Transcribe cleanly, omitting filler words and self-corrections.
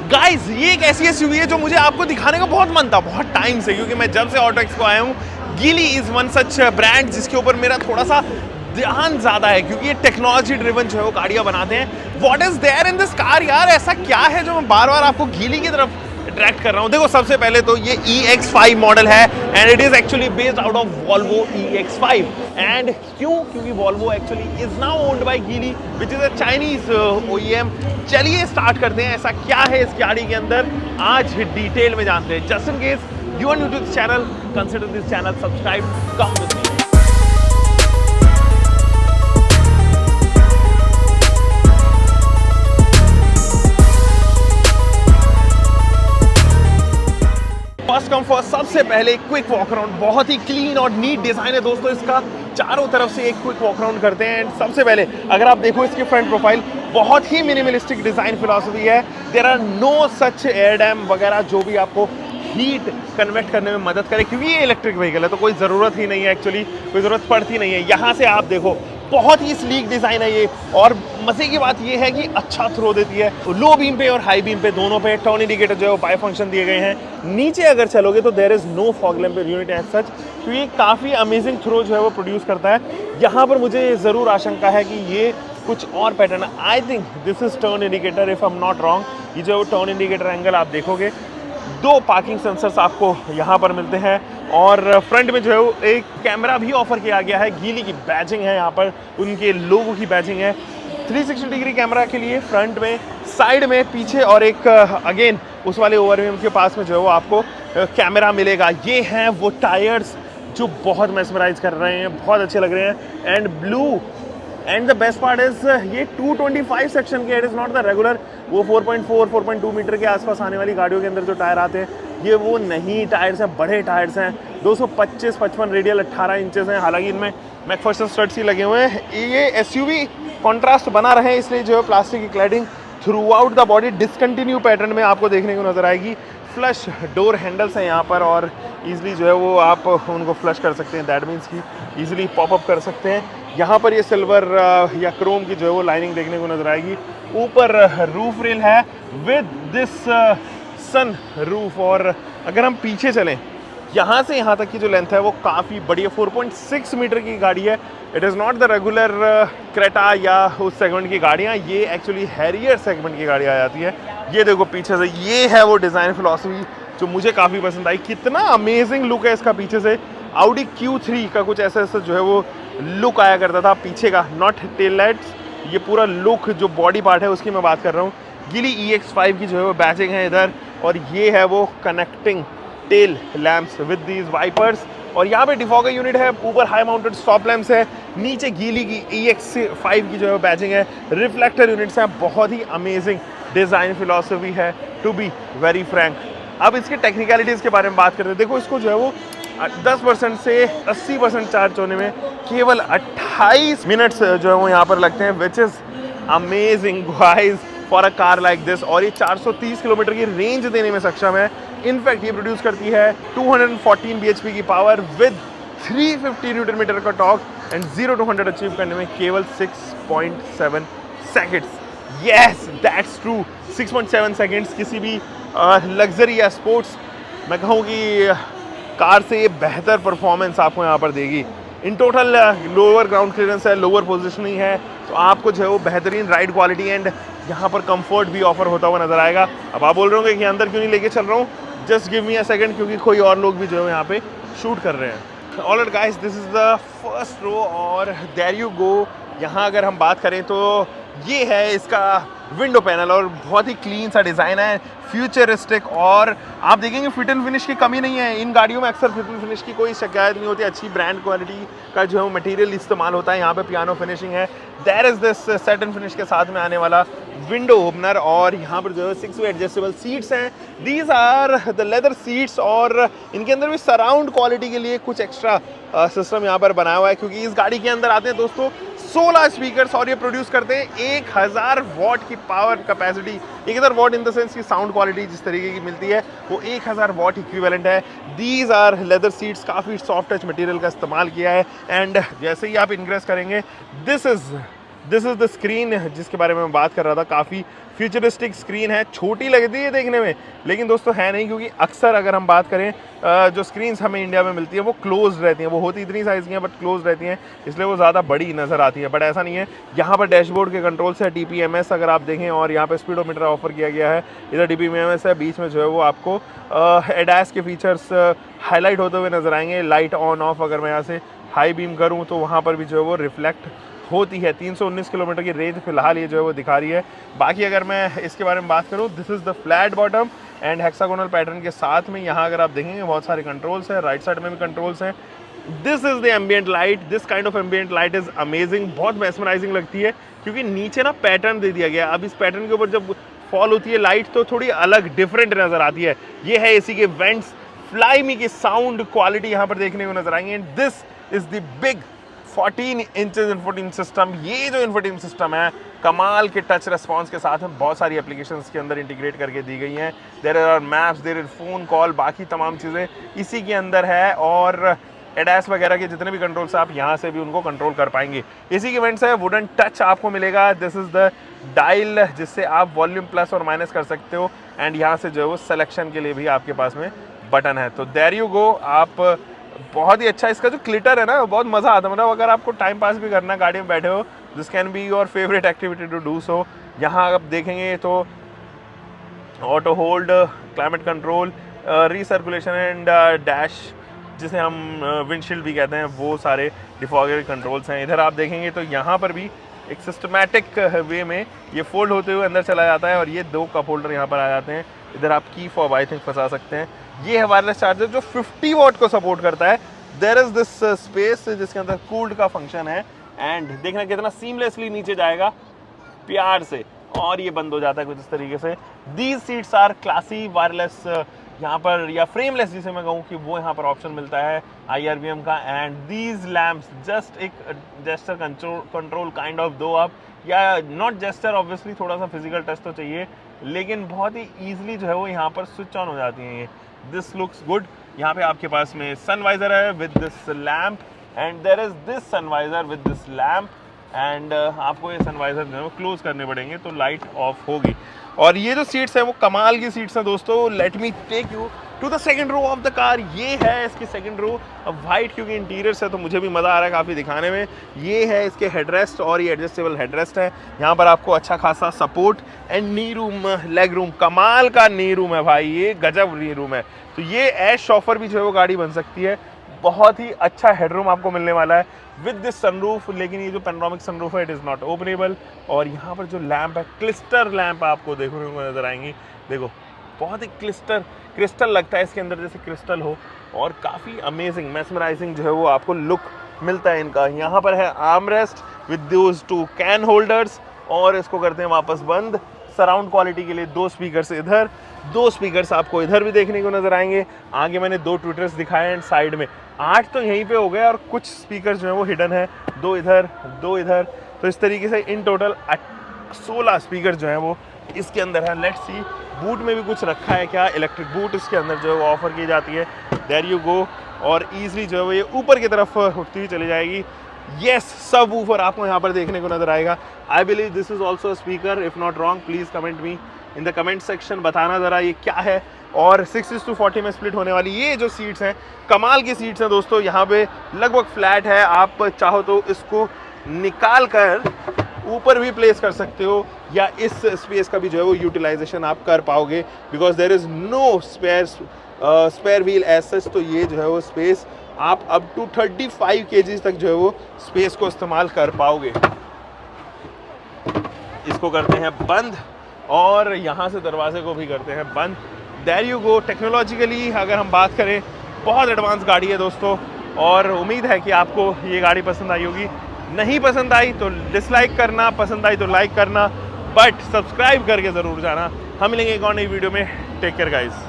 Guys ये एक ऐसी एसयूवी है जो मुझे आपको दिखाने का बहुत मन था बहुत टाइम से, क्योंकि मैं जब से ऑटो एक्सपो आया हूँ गीली इज वन सच ब्रांड जिसके ऊपर मेरा थोड़ा सा ध्यान ज़्यादा है, क्योंकि ये टेक्नोलॉजी ड्रिवन जो है वो गाड़ियाँ बनाते हैं। What is there in this car यार, ऐसा क्या है जो मैं बार बार आपको गीली की तरफ अट्रैक्ट कर रहा हूँ। देखो सबसे पहले तो ये EX5 मॉडल है and it is actually based out of Volvo EX5। And क्योंकि Volvo actually is now owned by Geely which is a Chinese OEM। चलिए स्टार्ट करते हैं, ऐसा क्या है इस गाड़ी के अंदर आज डिटेल में जानते हैं। Just in case you are new to this channel, consider this channel subscribe, come with me. First come first, सबसे पहले क्विक वॉक अराउंड। बहुत ही क्लीन और नीट डिजाइन है दोस्तों इसका, चारों तरफ से एक क्विक वॉक अराउंड करते हैं। एंड सबसे पहले अगर आप देखो इसकी फ्रंट प्रोफाइल बहुत ही मिनिमलिस्टिक डिजाइन फिलॉसफी है। There are no such air dam वगैरह जो भी आपको हीट कन्वर्ट करने में मदद करे, क्योंकि ये इलेक्ट्रिक व्हीकल है तो कोई ज़रूरत ही नहीं है, एक्चुअली कोई ज़रूरत पड़ती नहीं है। यहाँ से आप देखो बहुत ही स्लीक डिज़ाइन है ये, और मज़े की बात ये है कि अच्छा थ्रो देती है। लो बीम पे और हाई बीम पे दोनों पे टर्न इंडिकेटर जो है वो बाय फंक्शन दिए गए हैं। नीचे अगर चलोगे तो there is no fog lamp unit as such, क्योंकि काफ़ी अमेजिंग थ्रो जो है वो प्रोड्यूस करता है। यहाँ पर मुझे ज़रूर आशंका है कि ये कुछ और पैटर्न है। I think this is turn indicator if I am not wrong. ये जो है वो टर्न इंडिकेटर एंगल आप देखोगे, दो पार्किंग सेंसर्स आपको यहाँ पर मिलते हैं, और फ्रंट में जो है वो एक कैमरा भी ऑफर किया गया है। गीली की बैजिंग है यहाँ पर, उनके लोगों की बैजिंग है। 360 डिग्री कैमरा के लिए फ्रंट में, साइड में, पीछे, और एक अगेन उस वाले ओवरव्यू के पास में जो है वो आपको कैमरा मिलेगा। ये हैं वो टायर्स जो बहुत मेस्मराइज कर रहे हैं, बहुत अच्छे लग रहे हैं। And blue and the best part is ये 225 सेक्शन के, it is not the regular वो 4.4 4.2 मीटर के आसपास आने वाली गाड़ियों के अंदर जो टायर आते हैं, ये वो नहीं टायर्स हैं, बड़े टायर्स हैं। 225-55 रेडियल 18 इंचेस हैं। हालांकि इनमें मैकफर्सन स्टड्स ही लगे हुए हैं। ये एसयूवी कॉन्ट्रास्ट बना रहे हैं, इसलिए जो है प्लास्टिक की cladding through out the body discontinue pattern में आपको देखने को नजर आएगी। फ्लश डोर हैंडल्स हैं यहाँ पर, और ईजिली जो है वो आप उनको फ्लश कर सकते हैं, दैट मीन्स कि ईजिली पॉपअप कर सकते हैं। यहाँ पर ये सिल्वर या क्रोम की जो है वो लाइनिंग देखने को नजर आएगी। ऊपर रूफ रेल है विद दिस सन रूफ, और अगर हम पीछे चलें यहाँ से यहाँ तक की जो लेंथ है वो काफ़ी बड़ी है। 4.6 मीटर की गाड़ी है। It is not the regular Creta या उस सेगमेंट की गाड़ियाँ, ये एक्चुअली हैरियर सेगमेंट की गाड़ी आ जाती है। ये देखो पीछे से, ये है वो डिज़ाइन फिलॉसफी जो मुझे काफ़ी पसंद आई। कितना अमेजिंग लुक है इसका पीछे से। Audi Q3 का कुछ ऐसा जो है वो लुक आया करता था पीछे का, नॉट टेल लाइट्स। ये पूरा लुक जो बॉडी पार्ट है उसकी मैं बात कर रहा हूँ। गीली EX5 की जो है वो बैचिंग है इधर, और ये है वो connecting tail lamps with these wipers, और यहाँ पे डिफॉगर यूनिट है। ऊपर हाई माउंटेड स्टॉप लैम्प्स है। नीचे गीली की EX5 की जो है वो बैचिंग है। रिफ्लेक्टर यूनिट्स हैं। बहुत ही अमेजिंग डिज़ाइन फिलॉसफी है, टू बी वेरी फ्रैंक। अब इसके टेक्निकलिटीज़ के बारे में बात करते हैं। देखो इसको जो है वो 10% से 80% चार्ज होने में केवल 28 मिनट्स जो है वो यहाँ पर लगते हैं, which is amazing guys for a car like this. और ये 430 किलोमीटर की रेंज देने में सक्षम है। इनफैक्ट ये प्रोड्यूस करती है 214 bhp की पावर विद 350 न्यूटन मीटर का टॉर्क, एंड 0 to 100 अचीव करने में केवल 6.7 seconds. Yes that's true, 6.7 seconds किसी भी लग्जरी या स्पोर्ट्स मैं कहूँ कि कार से ये बेहतर परफॉर्मेंस आपको यहाँ पर देगी। In total lower ground clearance है, लोअर पोजीशनिंग है, तो आपको जो है वो बेहतरीन राइड क्वालिटी एंड यहाँ पर कंफर्ट भी ऑफर होता हुआ नजर आएगा। अब आप बोल रहे होंगे कि अंदर क्यों नहीं लेके चल रहा हूँ, just give me a second, क्योंकि कोई और लोग भी जो है यहाँ पे शूट कर रहे हैं। Alright guys, this is the first row, और देयर यू गो। यहाँ अगर हम बात करें तो ये है इसका विंडो पैनल, और बहुत ही क्लीन सा डिज़ाइन है, फ्यूचरिस्टिक, और आप देखेंगे फिट एंड फिनिश की कमी नहीं है। इन गाड़ियों में अक्सर फिट एंड फिनिश की कोई शिकायत नहीं होती, अच्छी ब्रांड क्वालिटी का जो है मटेरियल इस्तेमाल होता है। यहाँ पे पियानो फिनिशिंग है। There is this set and finish के साथ में आने वाला विंडो ओपनर, और यहाँ पर जो है 6 वे एडजस्टेबल सीट्स हैं। These are the leather seats, और इनके अंदर भी सराउंड क्वालिटी के लिए कुछ एक्स्ट्रा सिस्टम यहाँ पर बनाया हुआ है, क्योंकि इस गाड़ी के अंदर आते हैं दोस्तों 16 स्पीकर्स, और ये प्रोड्यूस करते हैं 1000 वॉट की power capacity. 1000 what in the sense की साउंड क्वालिटी जिस तरीके की मिलती है वो 1000 वॉट इक्विवेलेंट है। दीज आर लेदर सीट्स, काफ़ी सॉफ्ट टच मटेरियल का इस्तेमाल किया है। एंड जैसे ही आप इनग्रेस करेंगे, दिस इज़ द स्क्रीन जिसके बारे में मैं बात कर रहा था। काफ़ी फ्यूचरिस्टिक स्क्रीन है, छोटी लगती है देखने में लेकिन दोस्तों है नहीं, क्योंकि अक्सर अगर हम बात करें जो स्क्रीन्स हमें इंडिया में मिलती है वो क्लोज रहती हैं, वो होती इतनी साइज़ की हैं बट क्लोज रहती हैं, इसलिए वो ज़्यादा बड़ी नज़र आती है। बट ऐसा नहीं है, यहाँ पर डैशबोर्ड के कंट्रोल्स है TPMS अगर आप देखें, और यहाँ पर स्पीडोमीटर ऑफर किया गया है, इधर DPMS है, बीच में जो है वो आपको ADAS के फीचर्स हाईलाइट होते हुए नजर आएंगे। लाइट ऑन ऑफ अगर मैं यहाँ से हाई बीम करूँ तो वहाँ पर भी जो है वो रिफ्लेक्ट होती है। 319 किलोमीटर की रेंज फिलहाल ये जो है वो दिखा रही है। बाकी अगर मैं इसके बारे में बात करूँ, this is the flat bottom and hexagonal pattern के साथ में यहाँ अगर आप देखेंगे बहुत सारे कंट्रोल्स हैं, राइट साइड में भी कंट्रोल्स हैं। This is the ambient light, this kind of ambient light is amazing, बहुत मेस्मराइजिंग लगती है क्योंकि नीचे ना पैटर्न दे दिया गया। अब इस पैटर्न के ऊपर जब फॉल होती है लाइट तो थोड़ी अलग डिफरेंट नज़र आती है। ये है एसी के वेंट्स, फ्लाई मी की साउंड क्वालिटी यहाँ पर देखने को नजर आएंगे। And this is the big 14 inches infotainment system. ये जो इन्फोटेनमेंट सिस्टम है कमाल के टच रेस्पॉन्स के साथ में बहुत सारी एप्लीकेशंस के अंदर इंटीग्रेट करके दी गई हैं। There are maps, there is phone call, बाकी तमाम चीज़ें इसी के अंदर है, और ADAS वगैरह के जितने भी कंट्रोल्स आप यहाँ से भी उनको कंट्रोल कर पाएंगे। इसी के इवेंट्स है, वुडन टच आपको मिलेगा। दिस इज़ द डायल जिससे आप वॉल्यूम प्लस और माइनस कर सकते हो, एंड यहाँ से जो है वो सिलेक्शन के लिए भी आपके पास में बटन है। तो देयर यू गो, आप बहुत ही अच्छा, इसका जो क्लिटर है ना बहुत मज़ा आता है। मतलब अगर आपको टाइम पास भी करना है गाड़ी में बैठे हो, this can be your favourite activity to do so. यहाँ आप देखेंगे तो auto hold, climate control, recirculation and dash जिसे हम विंडशील्ड भी कहते हैं, वो सारे डिफॉगर कंट्रोल्स हैं। इधर आप देखेंगे तो यहाँ पर भी एक सिस्टमैटिक वे में ये फोल्ड होते हुए अंदर चला जाता है, और ये 2 कप होल्डर यहाँ पर आ जाते हैं। इधर आप की फॉब आई थिंक फंसा सकते हैं। ये है वायरलेस चार्जर जो 50 वॉट को सपोर्ट करता है। देयर इज दिस स्पेस जिसके अंदर कूल्ड का फंक्शन है, एंड देखना कितना सीमलेसली नीचे जाएगा प्यार से, और ये बंद हो जाता है कुछ इस तरीके से। These seats are classy wireless यहाँ पर, या फ्रेमलेस जिसे मैं कहूँ कि वो यहाँ पर ऑप्शन मिलता है IRBM का। एंड दीज लैम्प्स जस्ट एक जेस्चर कंट्रोल काइंड ऑफ दो आप, या नॉट जेस्चर, ऑब्वियसली थोड़ा सा फिजिकल टच तो चाहिए, लेकिन बहुत ही ईजिली जो है वो यहाँ पर स्विच ऑन हो जाती हैं ये। This looks good. यहाँ पे आपके पास में सनवाइजर है with this lamp, and there is this sun visor with this lamp, and आपको ये सनवाइजर जो है क्लोज करने पड़ेंगे तो लाइट ऑफ होगी। और ये जो सीट्स हैं वो कमाल की सीट्स हैं दोस्तों। Let me take you to the second row of the car. ये है इसकी सेकंड रो, अब वाइट क्योंकि इंटीरियर्स है तो मुझे भी मज़ा आ रहा है काफ़ी दिखाने में। ये है इसके हेडरेस्ट, और ये एडजस्टेबल हेडरेस्ट है। यहाँ पर आपको अच्छा खासा support and knee room, leg room, कमाल का नी रूम है भाई, ये गजब नी रूम है। तो ये एश शॉफर भी जो है वो गाड़ी बन सकती है। बहुत ही अच्छा हेडरूम आपको मिलने वाला है विद दिस सनरूफ, लेकिन ये जो पैनोरामिक सनरूफ है इट इज़ नॉट ओपनेबल। और यहाँ पर जो लैंप है, क्लिस्टर लैंप आपको देखने को नजर आएंगी। देखो बहुत ही क्रिस्टल लगता है इसके अंदर, जैसे क्रिस्टल हो, और काफ़ी अमेजिंग मेस्मराइजिंग जो है वो आपको लुक मिलता है इनका। यहाँ पर है arm rest with those 2 can holders, और इसको करते हैं वापस बंद। सराउंड क्वालिटी के लिए 2 स्पीकर्स इधर, 2 स्पीकर्स आपको इधर भी देखने को नजर आएंगे। आगे मैंने 2 ट्विटर्स दिखाए एंड साइड में 8 तो यहीं पे हो गए, और कुछ स्पीकर्स जो है वो हिडन है, 2 इधर 2 इधर। तो इस तरीके से इन टोटल 16 स्पीकर जो हैं वो इसके अंदर है। लेट्स सी बूट में भी कुछ रखा है क्या, इलेक्ट्रिक बूट इसके अंदर जो है वो ऑफर की जाती है। देयर यू गो, और ईजिली जो है वो ये ऊपर की तरफ उठती हुई चली जाएगी। यस, सब ऊपर आपको यहाँ पर देखने को नजर आएगा। I believe this is also speaker, if not wrong please comment me in the comment section, बताना ज़रा ये क्या है। और 6:40 में स्प्लिट होने वाली ये जो सीट्स हैं, कमाल की सीट्स हैं दोस्तों। यहाँ पे लगभग फ्लैट है, आप चाहो तो इसको निकाल कर ऊपर भी प्लेस कर सकते हो, या इस स्पेस का भी जो है वो यूटिलाइजेशन आप कर पाओगे, because there is no spare wheel as such. तो ये जो है वो स्पेस आप अप टू 35 kg तक जो है वो स्पेस को इस्तेमाल कर पाओगे। इसको करते हैं बंद, और यहाँ से दरवाजे को भी करते हैं बंद। There you go. टेक्नोलॉजिकली अगर हम बात करें, बहुत एडवांस गाड़ी है दोस्तों, और उम्मीद है कि आपको ये गाड़ी पसंद आई होगी। नहीं पसंद आई तो डिसलाइक करना, पसंद आई तो लाइक करना, बट सब्सक्राइब करके ज़रूर जाना। हम मिलेंगे एक और नई वीडियो में। Take care guys.